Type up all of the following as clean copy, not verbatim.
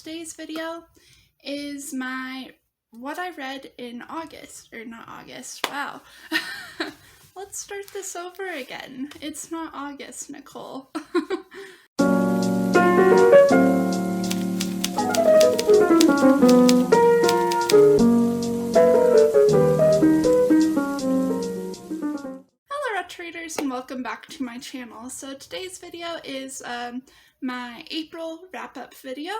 Today's video is what I read in August, or not August, wow. Let's start this over again. It's not August, Nicole. Hello Retro Readers and welcome back to my channel. So today's video is my April wrap-up video.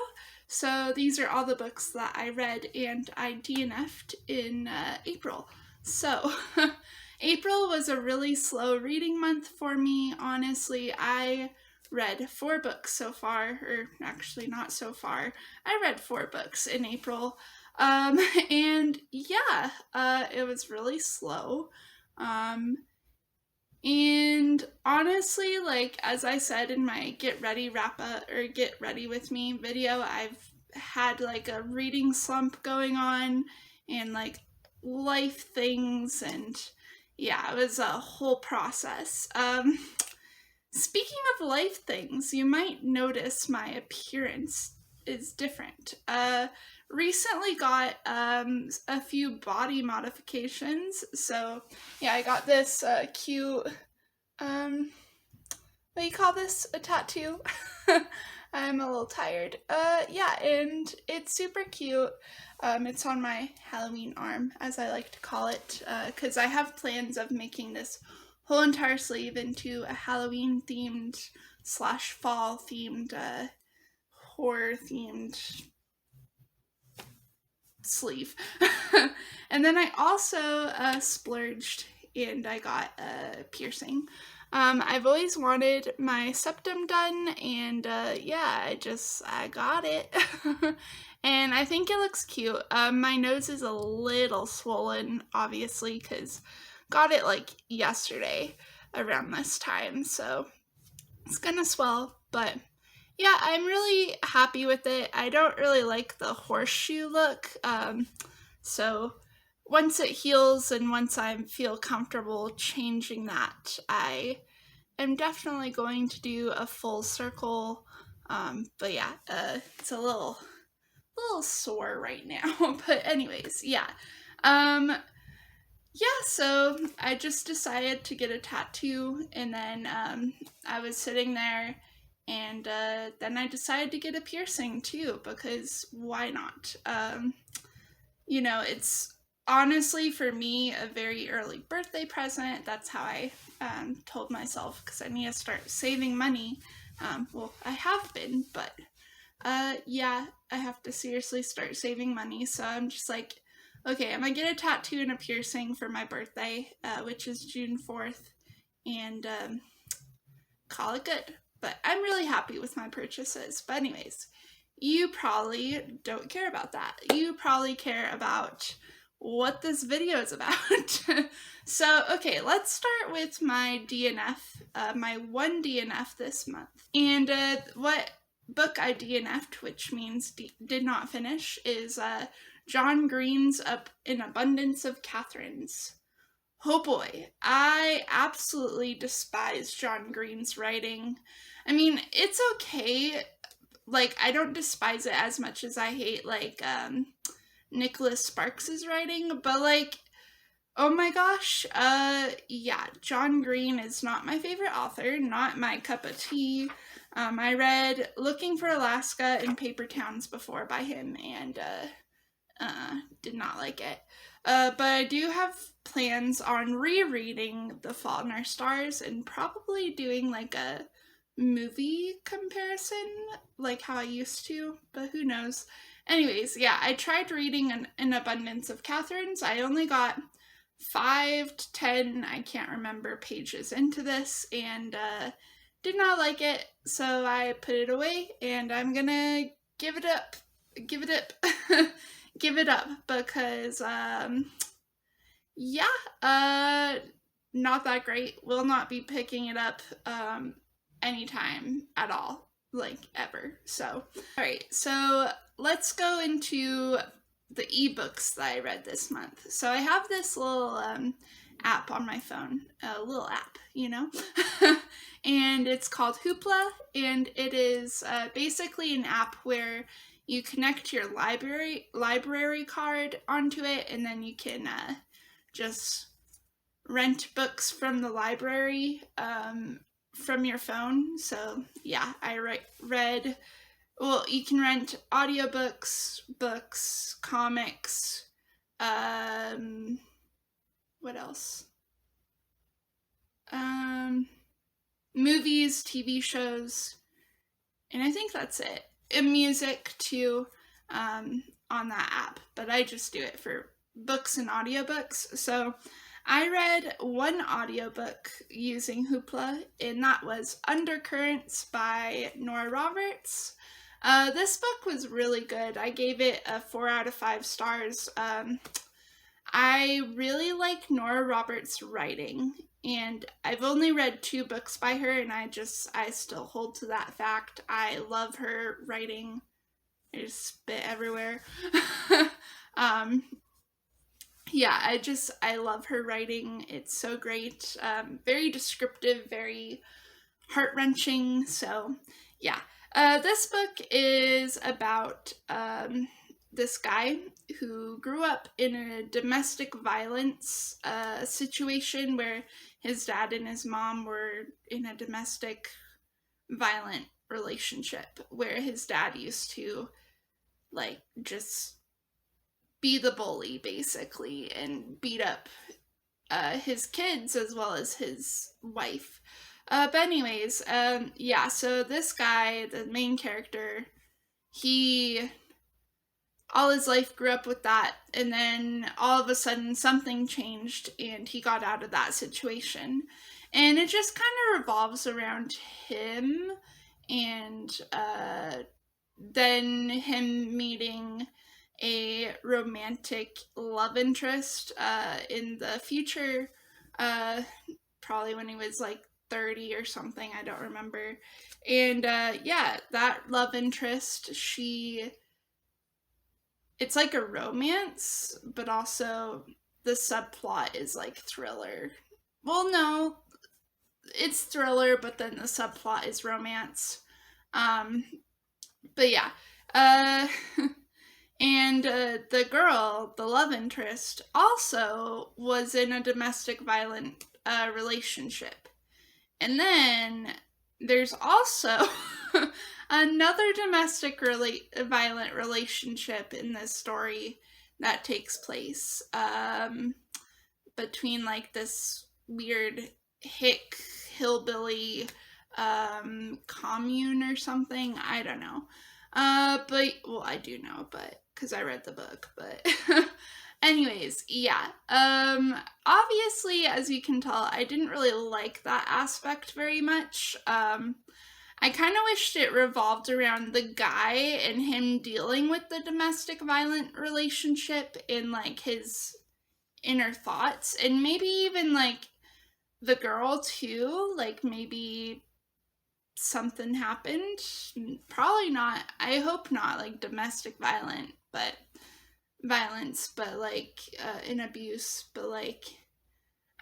So these are all the books that I read and I DNF'd in April. So April was a really slow reading month for me. Honestly, I read 4 books so far, or actually not so far. I read 4 books in April. And yeah, it was really slow. And honestly, like, as I said in my get ready wrap-up or get ready with me video, I've had like a reading slump going on and like life things, and yeah, it was a whole process. Speaking of life things, you might notice my appearance is different. Recently got a few body modifications. So yeah, I got this cute what do you call this, a tattoo? I'm a little tired. Yeah, and it's super cute. It's on my Halloween arm, as I like to call it, because I have plans of making this whole entire sleeve into a Halloween themed / fall themed horror themed sleeve. And then I also splurged and I got a piercing. I've always wanted my septum done, and yeah, I got it. And I think it looks cute. My nose is a little swollen, obviously, because got it like yesterday around this time, so it's gonna swell, but yeah, I'm really happy with it. I don't really like the horseshoe look, so once it heals and once I feel comfortable changing that, I am definitely going to do a full circle, but yeah, it's a little sore right now, but anyways, yeah. Yeah, so I just decided to get a tattoo, and then I was sitting there, and then I decided to get a piercing too, because why not? You know, it's honestly for me a very early birthday present. That's how I told myself, because I need to start saving money. Well, I have been, but yeah, I have to seriously start saving money. So I'm just like, okay, I'm gonna get a tattoo and a piercing for my birthday, which is June 4th, and call it good. But I'm really happy with my purchases. But anyways, you probably don't care about that. You probably care about what this video is about. So, okay, let's start with my DNF, my one DNF this month. And what book I DNF'd, which means did not finish, is John Green's An Abundance of Catherines. Oh boy, I absolutely despise John Green's writing. I mean, it's okay. Like, I don't despise it as much as I hate, like, Nicholas Sparks' writing, but, like, oh my gosh, yeah, John Green is not my favorite author, not my cup of tea. I read Looking for Alaska and Paper Towns before by him, and, did not like it. But I do have plans on rereading The Fault in Our Stars and probably doing like a movie comparison like how I used to, but who knows. Anyways, yeah, I tried reading An Abundance of Catherines. I only got 5 to 10, I can't remember, pages into this, and did not like it, so I put it away, and I'm gonna give it up give it up, because yeah, not that great. Will not be picking it up anytime at all, like ever. So alright, so let's go into the ebooks that I read this month. So I have this little app on my phone, a little app, you know, and it's called Hoopla, and it is basically an app where you connect your library card onto it, and then you can just rent books from the library from your phone. So yeah, I read, well, you can rent audiobooks, books, comics, what else? Movies, TV shows, and I think that's it. And music too, on that app, but I just do it for books and audiobooks. So I read one audiobook using Hoopla, and that was Undercurrents by Nora Roberts. This book was really good. I gave it a 4 out of 5 stars. I really like Nora Roberts' writing, and I've only read 2 books by her, and I still hold to that fact. I love her writing. There's spit everywhere. Yeah, I love her writing. It's so great. Very descriptive, very heart-wrenching. So yeah, this book is about this guy who grew up in a domestic violence situation where his dad and his mom were in a domestic violent relationship, where his dad used to like just be the bully basically and beat up his kids as well as his wife. But anyways, yeah, so this guy, the main character, he all his life grew up with that, and then all of a sudden something changed and he got out of that situation. And it just kind of revolves around him and then him meeting a romantic love interest in the future, probably when he was like 30 or something, I don't remember. And yeah, that love interest, it's like a romance, but also the subplot is like thriller. Well, no, it's thriller, but then the subplot is romance. But yeah, and the girl, the love interest, also was in a domestic violent relationship. And then there's also another domestic violent relationship in this story that takes place between like this weird hick hillbilly commune or something. I don't know. But, well, I do know, but, because I read the book, but, anyways, yeah, obviously, as you can tell, I didn't really like that aspect very much. I kind of wished it revolved around the guy and him dealing with the domestic violent relationship and, like, his inner thoughts, and maybe even, like, the girl, too, like, maybe something happened. Probably not, I hope not, like, domestic violence, but like, an abuse, but, like,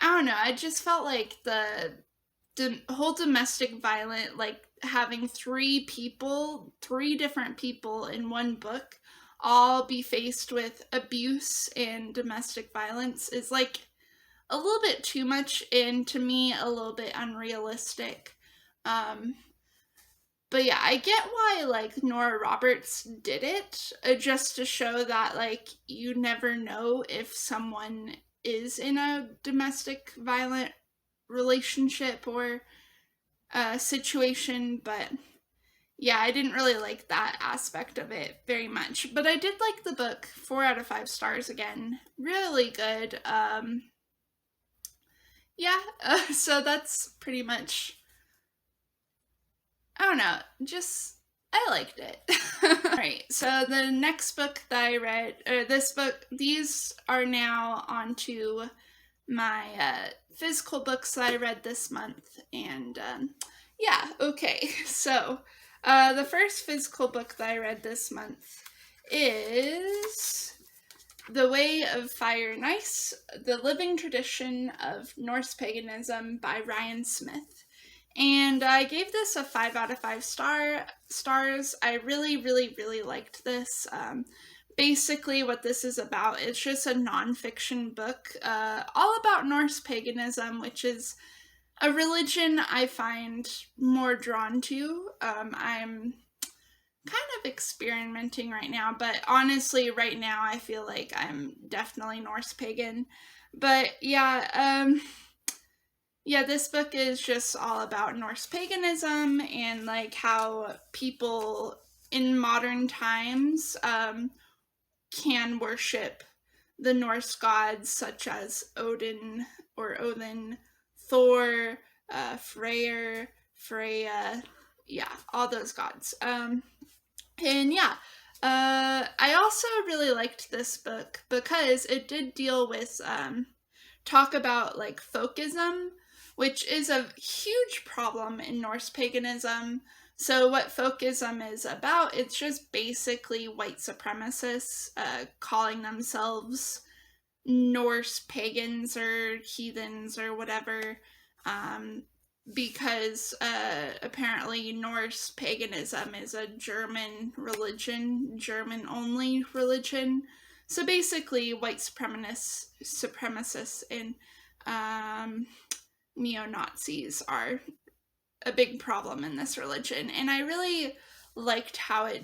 I don't know, I just felt like the whole domestic violent, like, having 3 different people in one book all be faced with abuse and domestic violence is, like, a little bit too much, and to me, a little bit unrealistic. But yeah, I get why, like, Nora Roberts did it, just to show that, like, you never know if someone is in a domestic violent relationship or situation, but yeah, I didn't really like that aspect of it very much. But I did like the book, 4 out of 5 stars again. Really good. Yeah, so that's pretty much, I don't know, just, I liked it. Alright, so the next book that I read, these are now onto my physical books that I read this month, and yeah, okay, so the first physical book that I read this month is The Way of Fire and Ice, The Living Tradition of Norse Paganism by Ryan Smith. And I gave this a 5 out of 5 stars. I really, really, really liked this. Basically, what this is about, it's just a nonfiction book all about Norse paganism, which is a religion I find more drawn to. I'm kind of experimenting right now, but honestly, right now, I feel like I'm definitely Norse pagan. But yeah, yeah, this book is just all about Norse paganism and like how people in modern times can worship the Norse gods such as Odin, Thor, Freya, yeah, all those gods. And yeah, I also really liked this book because it did deal with talk about like folkism, which is a huge problem in Norse paganism. So what folkism is about, it's just basically white supremacists calling themselves Norse pagans or heathens or whatever, because apparently Norse paganism is a German religion, German-only religion. So basically, white supremacists and neo-Nazis are a big problem in this religion. And I really liked how it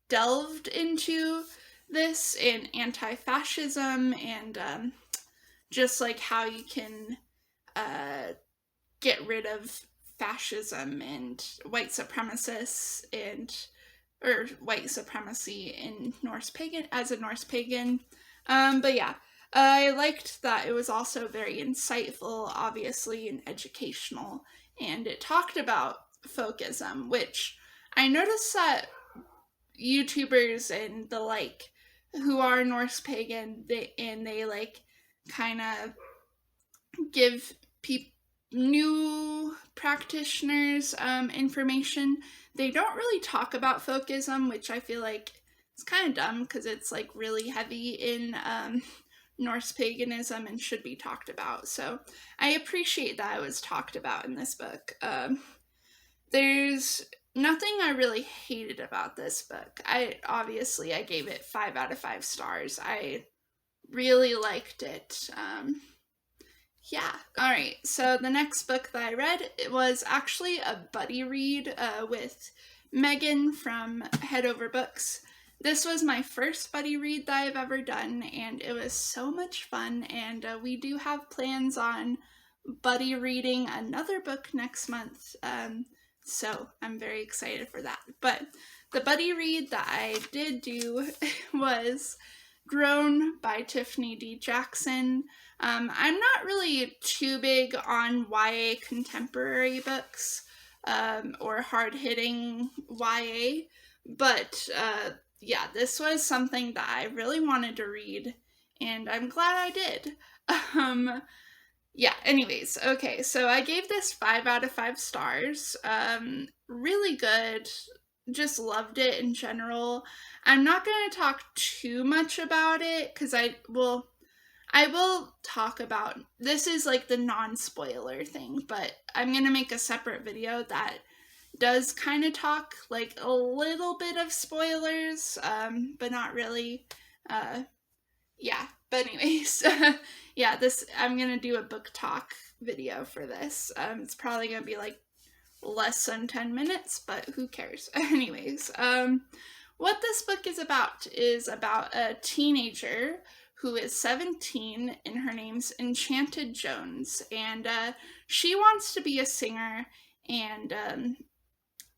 delved into this and anti-fascism and just like how you can get rid of fascism and white supremacists or white supremacy in Norse pagan as a Norse pagan. But yeah, I liked that it was also very insightful, obviously, and educational, and it talked about folkism, which I noticed that YouTubers and the like who are Norse pagan, they like kind of give new practitioners information. They don't really talk about folkism, which I feel like is kind of dumb because it's like really heavy in Norse paganism and should be talked about. So I appreciate that it was talked about in this book. There's nothing I really hated about this book. I gave it 5 out of 5 stars. I really liked it. Yeah. All right. So the next book that I read, it was actually a buddy read with Megan from Head Over Books. This was my first buddy read that I've ever done, and it was so much fun, and we do have plans on buddy reading another book next month, so I'm very excited for that. But the buddy read that I did do was Grown by Tiffany D. Jackson. I'm not really too big on YA contemporary books or hard-hitting YA, but yeah, this was something that I really wanted to read, and I'm glad I did. Yeah, anyways, okay, so I gave this 5 out of 5 stars. Really good. Just loved it in general. I'm not going to talk too much about it, because I will talk about, this is like the non-spoiler thing, but I'm going to make a separate video that does kind of talk like a little bit of spoilers, but not really. Yeah, but anyways, yeah, I'm gonna do a book talk video for this. It's probably gonna be like less than 10 minutes, but who cares? Anyways, what this book is about a teenager who is 17 and her name's Enchanted Jones, and she wants to be a singer, and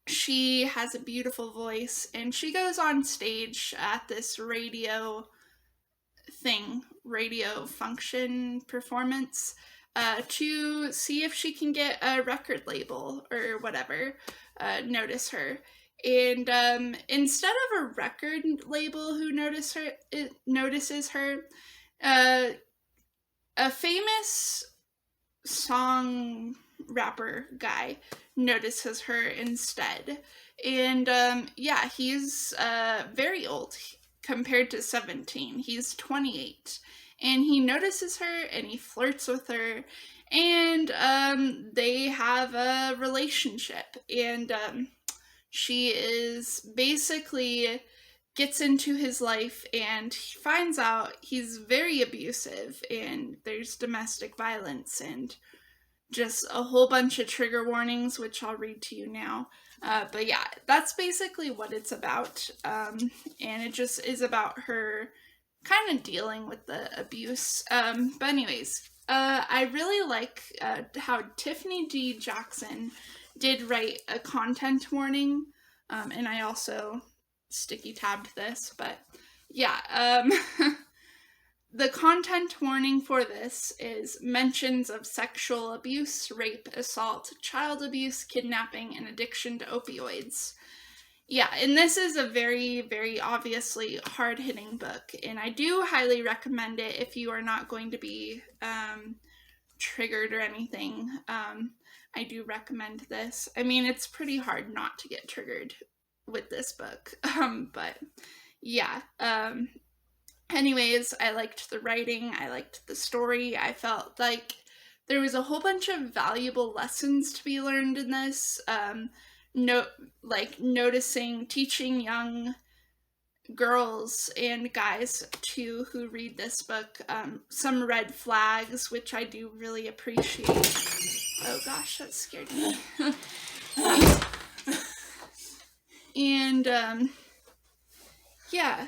she has a beautiful voice, and she goes on stage at this radio function performance to see if she can get a record label or whatever notice her. And instead of a record label who notices her, a famous song rapper guy notices her instead. And yeah, he's very old compared to 17. He's 28. And he notices her and he flirts with her. and they have a relationship, and she is basically gets into his life and he finds out he's very abusive and there's domestic violence and just a whole bunch of trigger warnings, which I'll read to you now. But yeah, that's basically what it's about. And it just is about her kind of dealing with the abuse. But anyways, I really like how Tiffany D. Jackson did write a content warning. And I also sticky tabbed this, but yeah, the content warning for this is mentions of sexual abuse, rape, assault, child abuse, kidnapping, and addiction to opioids. Yeah, and this is a very, very obviously hard-hitting book, and I do highly recommend it if you are not going to be triggered or anything. I do recommend this. I mean, it's pretty hard not to get triggered with this book, but yeah. Anyways, I liked the writing, I liked the story, I felt like there was a whole bunch of valuable lessons to be learned in this, noticing, teaching young girls and guys too who read this book some red flags, which I do really appreciate. Oh gosh, that scared me. And yeah,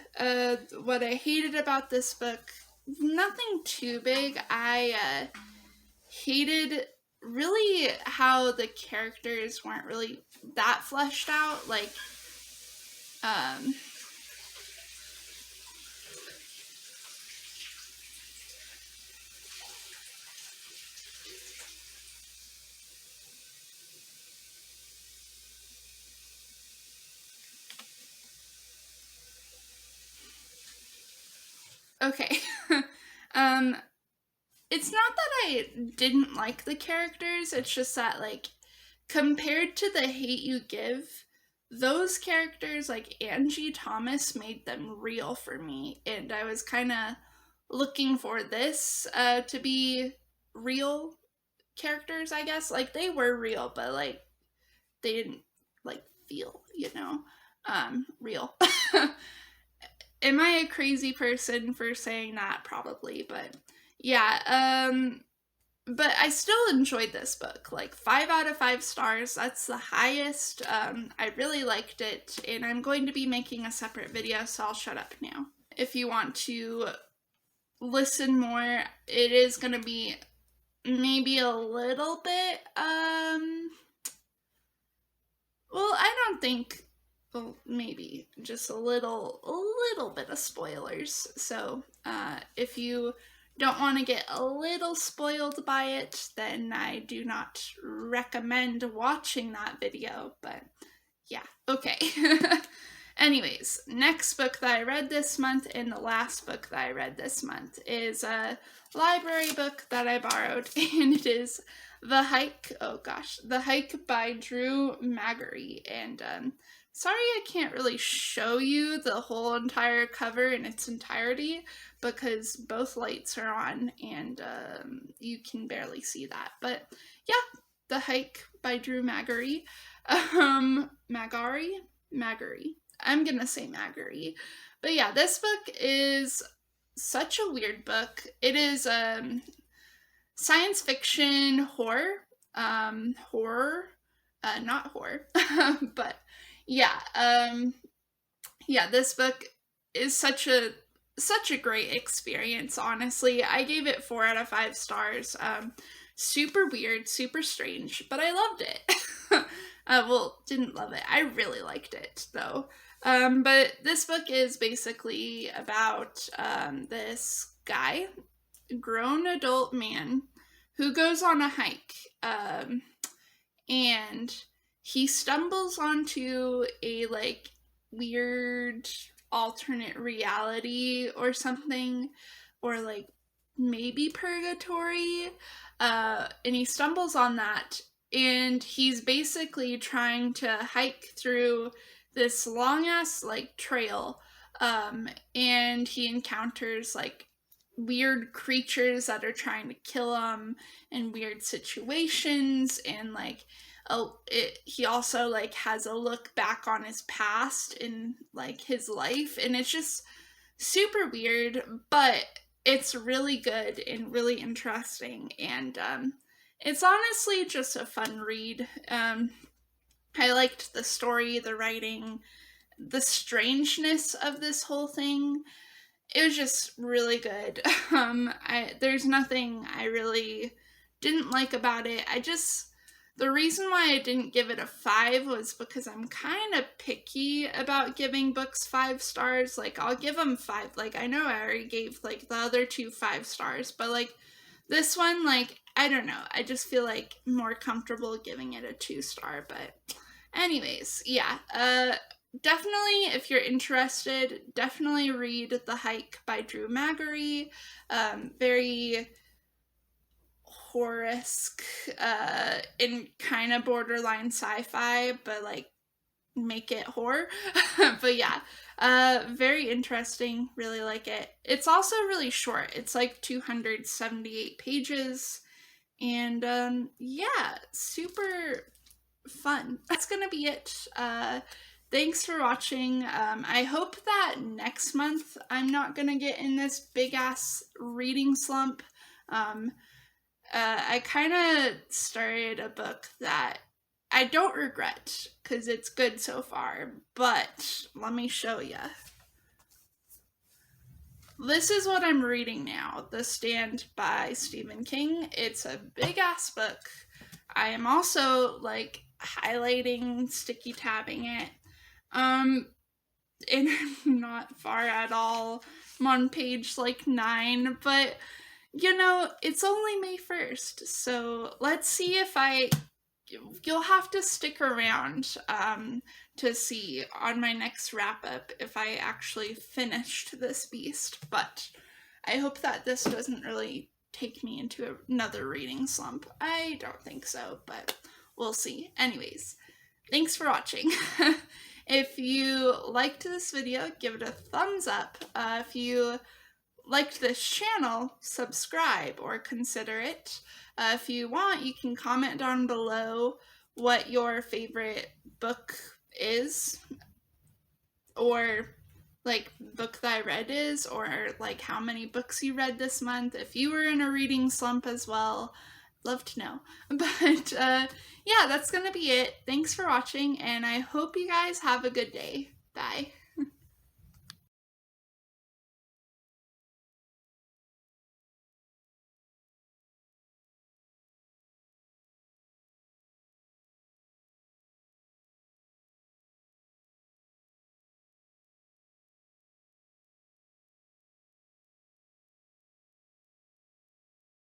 what I hated about this book, nothing too big. I hated really how the characters weren't really that fleshed out. Like, okay. It's not that I didn't like the characters, it's just that, like, compared to The Hate U Give, those characters, like Angie Thomas, made them real for me, and I was kind of looking for this to be real characters, I guess. Like, they were real, but, like, they didn't, like, feel, real. Am I a crazy person for saying that? Probably, but yeah, but I still enjoyed this book. Like, 5 out of 5 stars, that's the highest. I really liked it, and I'm going to be making a separate video, so I'll shut up now. If you want to listen more, it is going to be maybe a little bit, well, I don't think, well, maybe just a little bit of spoilers. So, if you don't want to get a little spoiled by it, then I do not recommend watching that video, but yeah, okay. Anyways, next book that I read this month and the last book that I read this month is a library book that I borrowed, and it is The Hike by Drew Magary, and sorry I can't really show you the whole entire cover in its entirety because both lights are on and you can barely see that. But yeah, The Hike by Drew Magary. Magary. I'm gonna say Magary. But yeah, this book is such a weird book. It is science fiction horror. Not horror. But yeah, this book is such a great experience, honestly. I gave it 4 out of 5 stars. Super weird, super strange, but I loved it. Well, didn't love it. I really liked it, though. But this book is basically about this guy, grown adult man, who goes on a hike, and he stumbles onto a, like, weird alternate reality or something, or, like, maybe purgatory, and he stumbles on that, and he's basically trying to hike through this long-ass, like, trail, and he encounters, like, weird creatures that are trying to kill him in weird situations, and like he also like has a look back on his past in like his life, and it's just super weird, but it's really good and really interesting, and it's honestly just a fun read. I liked the story, the writing, the strangeness of this whole thing. It was just really good. There's nothing I really didn't like about it. The reason why I didn't give it a 5 was because I'm kind of picky about giving books 5 stars. Like, I'll give them 5. Like, I know I already gave, like, the other 2 5 stars, but, like, this one, like, I don't know. I just feel, like, more comfortable giving it a 2-star, but anyways, yeah. Definitely, if you're interested, definitely read The Hike by Drew Magary. Very horror-esque, in kind of borderline sci-fi, but like make it horror. But yeah, very interesting. Really like it. It's also really short. It's like 278 pages, and yeah, super fun. That's gonna be it. Thanks for watching. I hope that next month I'm not gonna get in this big ass reading slump. I kind of started a book that I don't regret because it's good so far, but let me show you. This is what I'm reading now, The Stand by Stephen King. It's a big ass book. I am also like highlighting, sticky tabbing it. And I'm not far at all. I'm on page like 9, but you know, it's only May 1st, so let's see if you'll have to stick around to see on my next wrap-up if I actually finished this beast, but I hope that this doesn't really take me into another reading slump. I don't think so, but we'll see. Anyways, thanks for watching. If you liked this video, give it a thumbs up. If you liked this channel, subscribe or consider it. If you want, you can comment down below what your favorite book is, or like book that I read is, or like how many books you read this month. If you were in a reading slump as well, love to know. But yeah, that's gonna be it. Thanks for watching, and I hope you guys have a good day. Bye.